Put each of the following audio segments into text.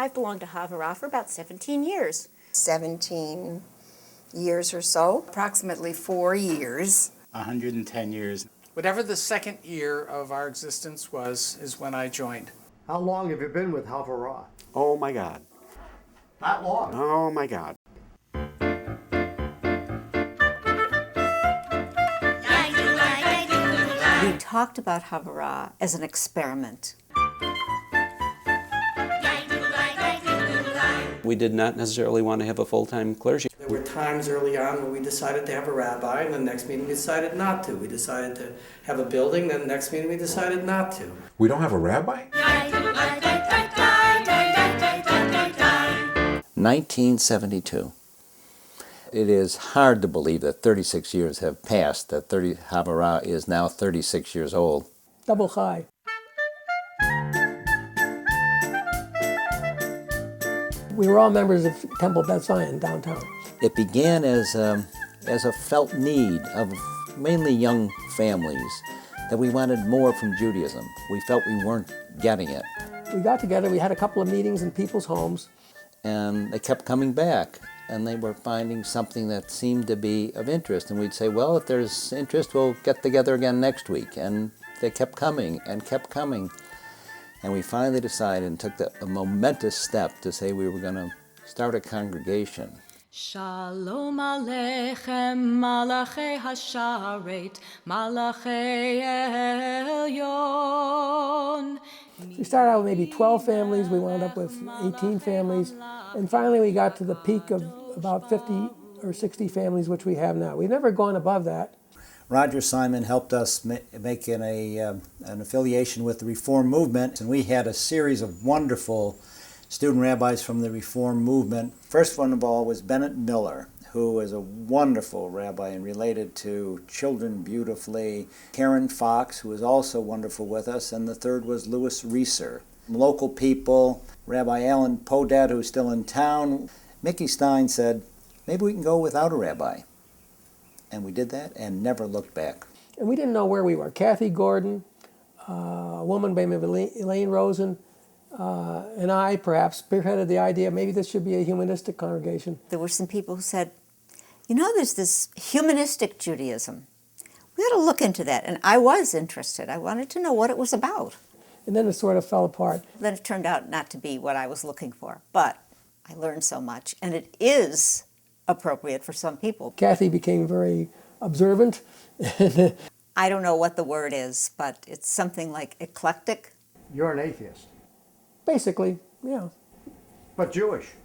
I've belonged to Havurah for about 17 years. 17 years or so. Approximately 4 years. 110 years. Whatever the second year of our existence was, is when I joined. How long have you been with Havurah? Oh my God. That long? Oh my God. We talked about Havurah as an experiment. We did not necessarily want to have a full-time clergy. There were times early on when we decided to have a rabbi, and the next meeting we decided not to. We decided to have a building, then the next meeting we decided not to. We don't have a rabbi? 1972. It is hard to believe that 36 years have passed, that Havurah is now 36 years old. Double high. We were all members of Temple Beth Zion downtown. It began as a felt need of mainly young families that we wanted more from Judaism. We felt we weren't getting it. We got together, we had a couple of meetings in people's homes. And they kept coming back, and they were finding something that seemed to be of interest. And we'd say, well, if there's interest, we'll get together again next week. And they kept coming and kept coming. And we finally decided and took a momentous step to say we were going to start a congregation. Shalom Aleichem, Malachei Hasharet, Malachei Elyon. We started out with maybe 12 families, we wound up with 18 families, and finally we got to the peak of about 50 or 60 families, which we have now. We've never gone above that. Roger Simon helped us make an affiliation with the Reform movement, and we had a series of wonderful student rabbis from the Reform movement. First one of all was Bennett Miller, who is a wonderful rabbi and related to children beautifully. Karen Fox, who is also wonderful with us, and the third was Louis Reeser. Local people, Rabbi Alan Podad, who's still in town. Mickey Stein said, maybe we can go without a rabbi. And we did that and never looked back. And we didn't know where we were. Kathy Gordon, a woman by the name of Elaine Rosen, and I perhaps spearheaded the idea maybe this should be a humanistic congregation. There were some people who said, you know, there's this humanistic Judaism. We ought to look into that. And I was interested. I wanted to know what it was about. And then it sort of fell apart. Then it turned out not to be what I was looking for. But I learned so much, and it is appropriate for some people. Kathy became very observant. I don't know what the word is, but it's something like eclectic. You're an atheist. Basically, yeah. But Jewish.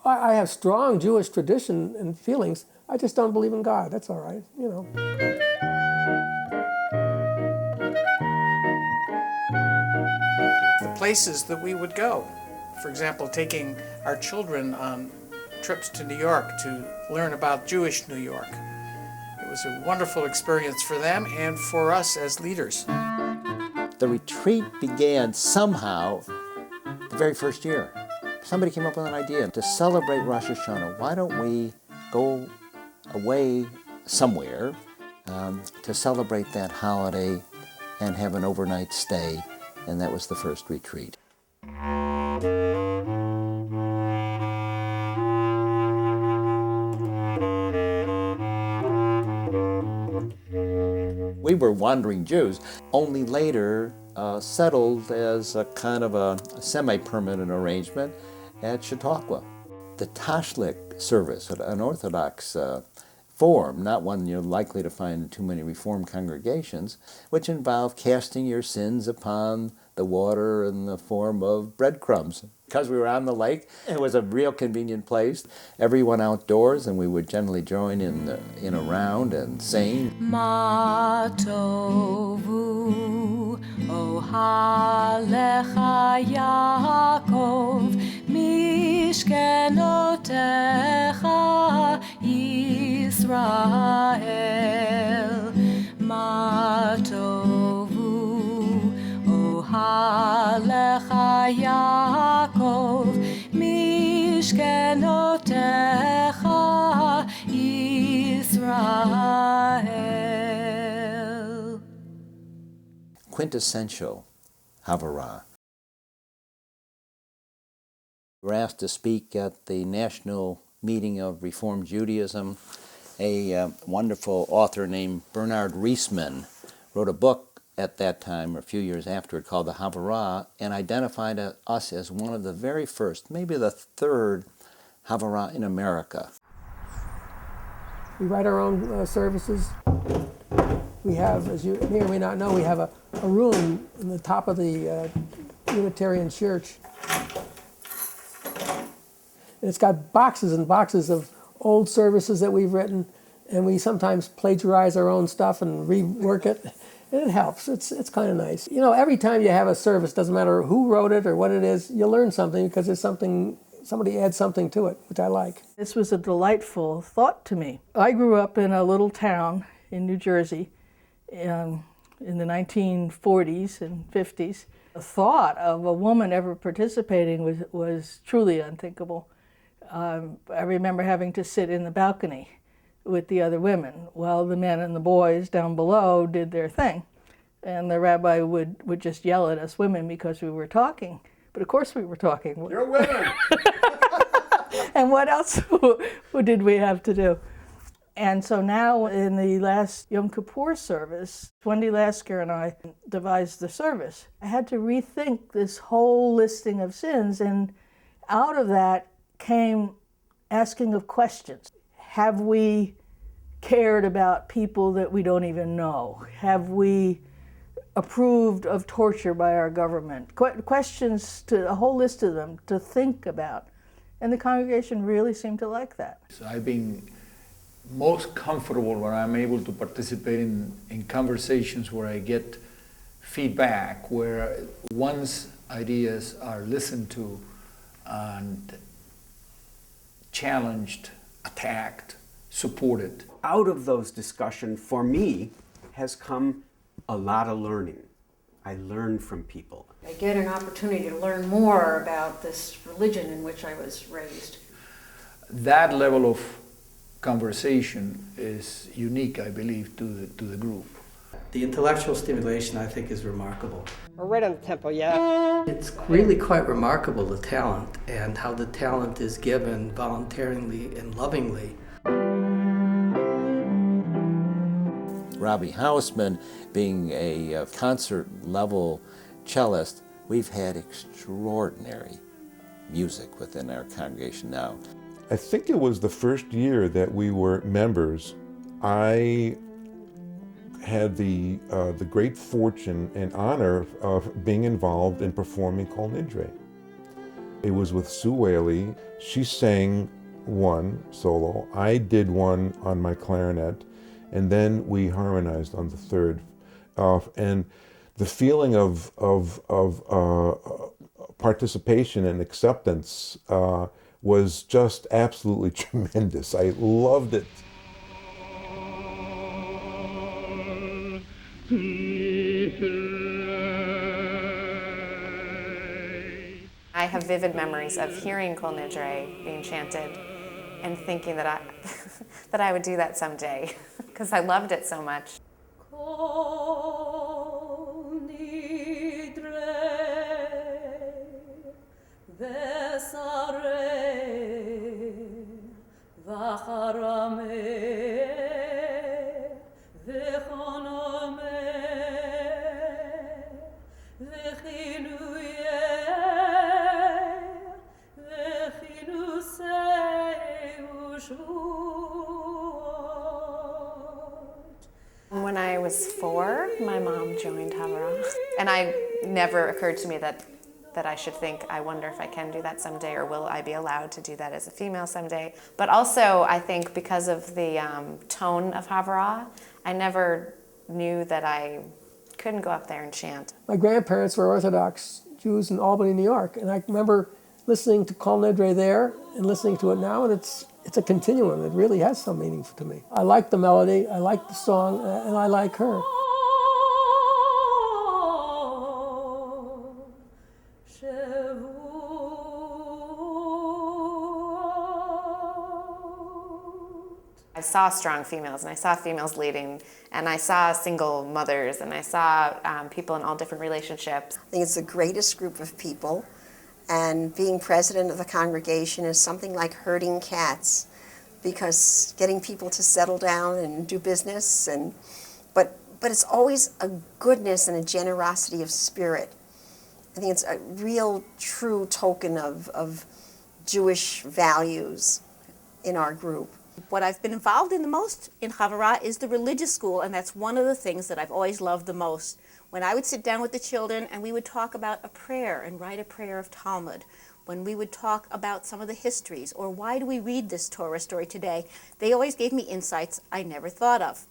I have strong Jewish tradition and feelings. I just don't believe in God. That's all right, you know. The places that we would go. For example, taking our children on trips to New York to learn about Jewish New York. It was a wonderful experience for them and for us as leaders. The retreat began somehow the very first year. Somebody came up with an idea to celebrate Rosh Hashanah. Why don't we go away somewhere to celebrate that holiday and have an overnight stay? And that was the first retreat. We were wandering Jews, only later settled as a kind of a semi-permanent arrangement at Chautauqua. The Tashlik service, an Orthodox form, not one you're likely to find in too many Reform congregations, which involved casting your sins upon the water in the form of breadcrumbs. Because we were on the lake, it was a real convenient place. Everyone outdoors, and we would generally join in a round and sing. Ma tovu ohalecha Yaakov mishkenotecha Yisrael. Ma tovu ohalecha Yaakov mishkenotecha Yisrael. Quintessential Havurah. We were asked to speak at the National Meeting of Reform Judaism. A wonderful author named Bernard Reisman wrote a book at that time, or a few years afterward, called the Havurah, and identified us as one of the very first, maybe the third Havurah in America. We write our own services. We have, as you may or may not know, we have a room in the top of the Unitarian Church. And it's got boxes and boxes of old services that we've written, and we sometimes plagiarize our own stuff and rework it. And it helps. It's kind of nice. You know, every time you have a service, doesn't matter who wrote it or what it is, you learn something because there's something, somebody adds something to it, which I like. This was a delightful thought to me. I grew up in a little town in New Jersey in the 1940s and 50s. The thought of a woman ever participating was truly unthinkable. I remember having to sit in the balcony with the other women while the men and the boys down below did their thing. And the rabbi would just yell at us women because we were talking. But of course we were talking. You're women! And what else did we have to do? And so now in the last Yom Kippur service, Wendy Lasker and I devised the service. I had to rethink this whole listing of sins, and out of that came asking of questions. Have we cared about people that we don't even know? Have we approved of torture by our government? Questions, to a whole list of them to think about. And the congregation really seemed to like that. So I've been most comfortable when I'm able to participate in conversations where I get feedback, where one's ideas are listened to and challenged, attacked, supported. Out of those discussions, for me, has come a lot of learning. I learn from people. I get an opportunity to learn more about this religion in which I was raised. That level of conversation is unique, I believe, to the group. The intellectual stimulation, I think, is remarkable. We're right on the tempo, yeah. It's really quite remarkable, the talent, and how the talent is given voluntarily and lovingly. Robbie Hausman, being a concert-level cellist, we've had extraordinary music within our congregation now. I think it was the first year that we were members. I had the great fortune and honor of being involved in performing Kol Nidre. It was with Sue Whaley. She sang one solo. I did one on my clarinet, and then we harmonized on the third. And the feeling of participation and acceptance was just absolutely tremendous. I loved it. I have vivid memories of hearing Kol Nidre being chanted and thinking that I would do that someday because I loved it so much. Kol Nidre v'sareh v'charameh v'chonomeh v'chinuyeh v'chinusei u'shvuot. When I was 4, my mom joined Havurah, and it never occurred to me that I should think, I wonder if I can do that someday, or will I be allowed to do that as a female someday. But also, I think because of the tone of Havurah, I never knew that I couldn't go up there and chant. My grandparents were Orthodox Jews in Albany, New York, and I remember listening to Kol Nidre there and listening to it now, and it's a continuum. It really has some meaning to me. I like the melody, I like the song, and I like her. I saw strong females, and I saw females leading, and I saw single mothers, and I saw people in all different relationships. I think it's the greatest group of people And being president of the congregation is something like herding cats, because getting people to settle down and do business, but it's always a goodness and a generosity of spirit. I think it's a real, true token of Jewish values in our group. What I've been involved in the most in Havurah is the religious school, and that's one of the things that I've always loved the most. When I would sit down with the children and we would talk about a prayer and write a prayer of Talmud, when we would talk about some of the histories, or why do we read this Torah story today, they always gave me insights I never thought of.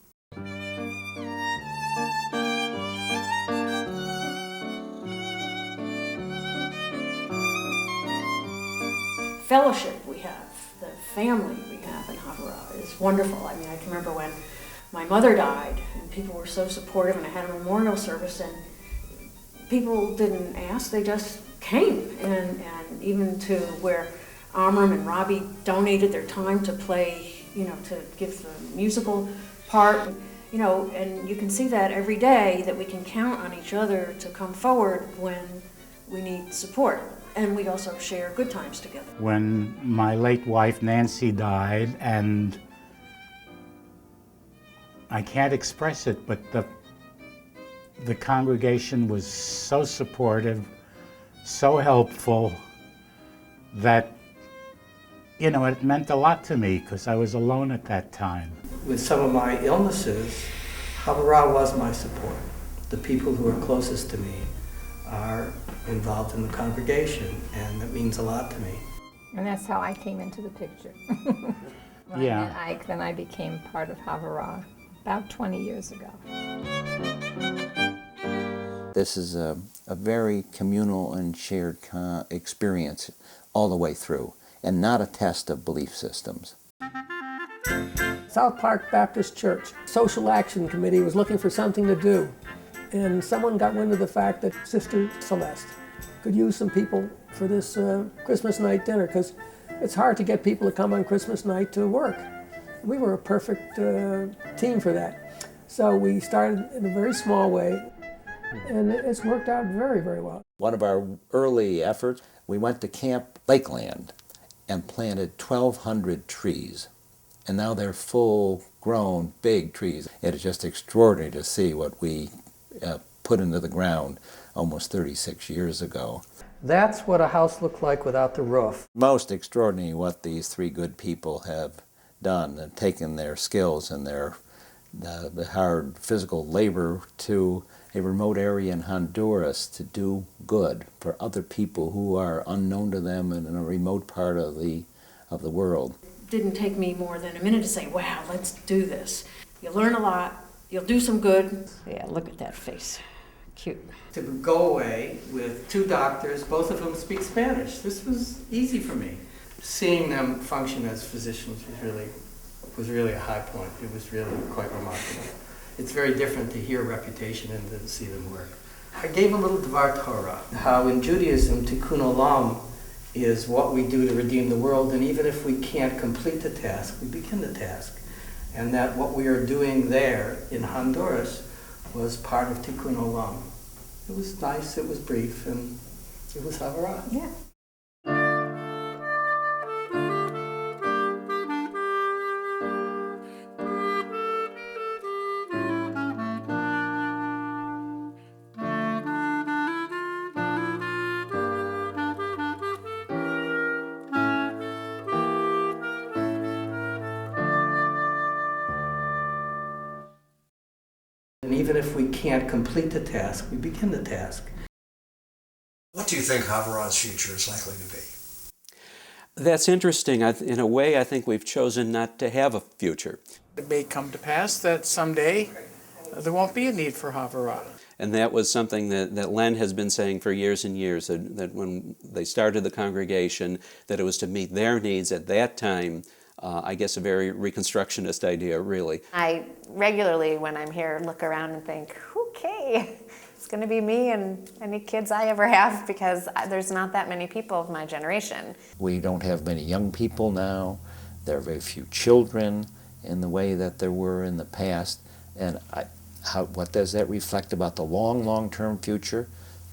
Fellowship we have, the family we have in Havurah is wonderful. I mean, I can remember when my mother died and people were so supportive, and I had a memorial service, and people didn't ask, they just came. And even to where Amram and Robbie donated their time to play, to give the musical part, and you can see that every day, that we can count on each other to come forward when we need support. And we also share good times together. When my late wife Nancy died, and I can't express it, but the congregation was so supportive, so helpful, that it meant a lot to me, because I was alone at that time. With some of my illnesses, Havurah was my support. The people who are closest to me are involved in the congregation, and that means a lot to me. And that's how I came into the picture. When I met Ike, then I became part of Havurah about 20 years ago. This is a very communal and shared experience all the way through, and not a test of belief systems. South Park Baptist Church Social Action Committee was looking for something to do, and someone got wind of the fact that Sister Celeste could use some people for this Christmas night dinner, because it's hard to get people to come on Christmas night to work. We were a perfect team for that. So we started in a very small way, and it's worked out very, very well. One of our early efforts, we went to Camp Lakeland and planted 1,200 trees. And now they're full-grown, big trees. It is just extraordinary to see what we put into the ground almost 36 years ago. That's what a house looked like without the roof. Most extraordinary what these three good people have done, and taken their skills and the hard physical labor to a remote area in Honduras to do good for other people who are unknown to them and in a remote part of the world. It didn't take me more than a minute to say, wow, let's do this. You learn a lot, you'll do some good. Yeah, look at that face. Cute. To go away with two doctors, both of them speak Spanish. This was easy for me. Seeing them function as physicians was really a high point. It was really quite remarkable. It's very different to hear reputation and to see them work. I gave a little Dvar Torah, how in Judaism, Tikkun Olam is what we do to redeem the world, and even if we can't complete the task, we begin the task. And that what we are doing there in Honduras was part of Tikkun Olam. It was nice, it was brief, and it was Havurah. Yeah. And even if we can't complete the task, we begin the task. What do you think Havurah's future is likely to be? That's interesting. In a way, I think we've chosen not to have a future. It may come to pass that someday there won't be a need for Havurah. And that was something that Len has been saying for years and years, that when they started the congregation, that it was to meet their needs at that time. I guess a very Reconstructionist idea, really. I regularly, when I'm here, look around and think, okay, it's going to be me and any kids I ever have, because there's not that many people of my generation. We don't have many young people now. There are very few children in the way that there were in the past. And what does that reflect about the long-term future?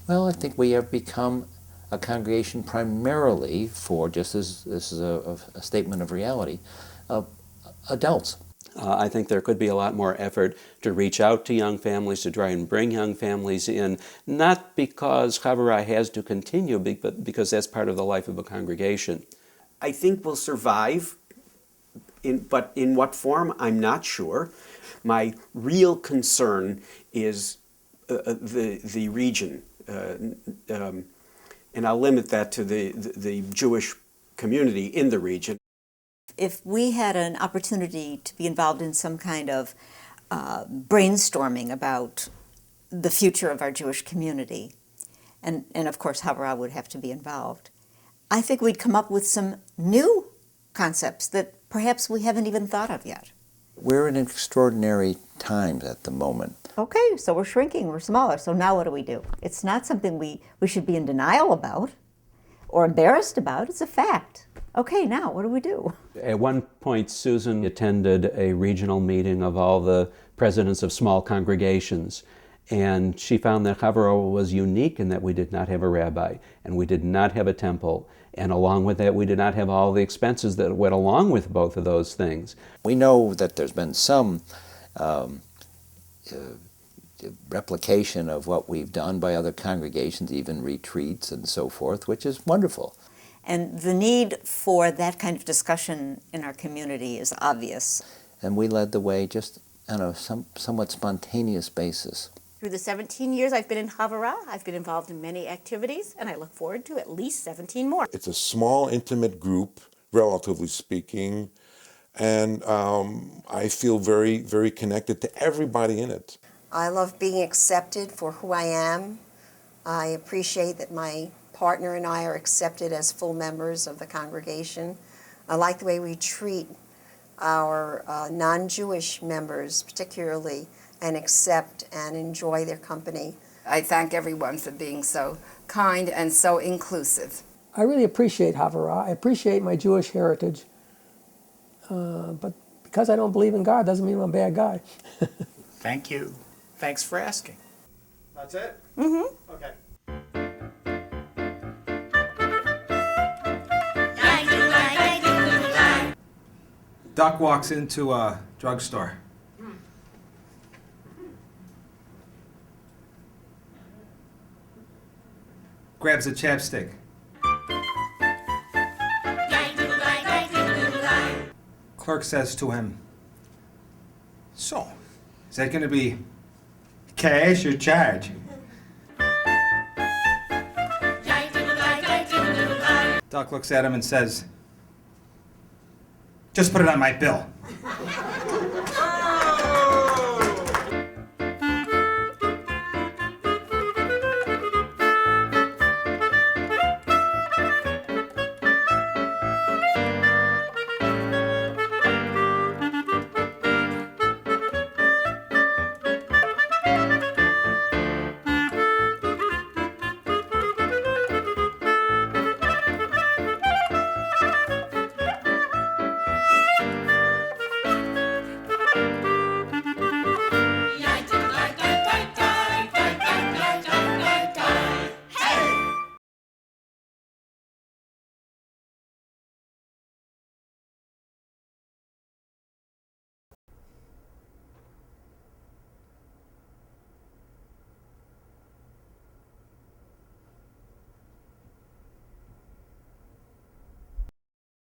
Well, I think we have become a congregation primarily for, just as this is a statement of reality, adults. I think there could be a lot more effort to reach out to young families, to try and bring young families in, not because Havurah has to continue, but because that's part of the life of a congregation. I think we'll survive, but in what form, I'm not sure. My real concern is the region, and I'll limit that to the Jewish community in the region. If we had an opportunity to be involved in some kind of brainstorming about the future of our Jewish community, and of course Havurah would have to be involved, I think we'd come up with some new concepts that perhaps we haven't even thought of yet. We're in extraordinary times at the moment. Okay, so we're shrinking, we're smaller, so now what do? It's not something we should be in denial about or embarrassed about, it's a fact. Okay, now what do we do? At one point, Susan attended a regional meeting of all the presidents of small congregations, and she found that Havurah was unique in that we did not have a rabbi, and we did not have a temple, and along with that, we did not have all the expenses that went along with both of those things. We know that there's been some replication of what we've done by other congregations, even retreats and so forth, which is wonderful. And the need for that kind of discussion in our community is obvious. And we led the way just on a somewhat spontaneous basis. Through the 17 years I've been in Havurah, I've been involved in many activities, and I look forward to at least 17 more. It's a small, intimate group, relatively speaking, and I feel very, very connected to everybody in it. I love being accepted for who I am. I appreciate that my partner and I are accepted as full members of the congregation. I like the way we treat our non-Jewish members particularly, and accept and enjoy their company. I thank everyone for being so kind and so inclusive. I really appreciate Havurah. I appreciate my Jewish heritage. But because I don't believe in God doesn't mean I'm a bad guy. Thank you. Thanks for asking. That's it? Mm-hmm. Okay. Doc walks into a drugstore. Grabs a chapstick. Clerk says to him, "So, is that going to be cash or charge?" Doc looks at him and says, "Just put it on my bill."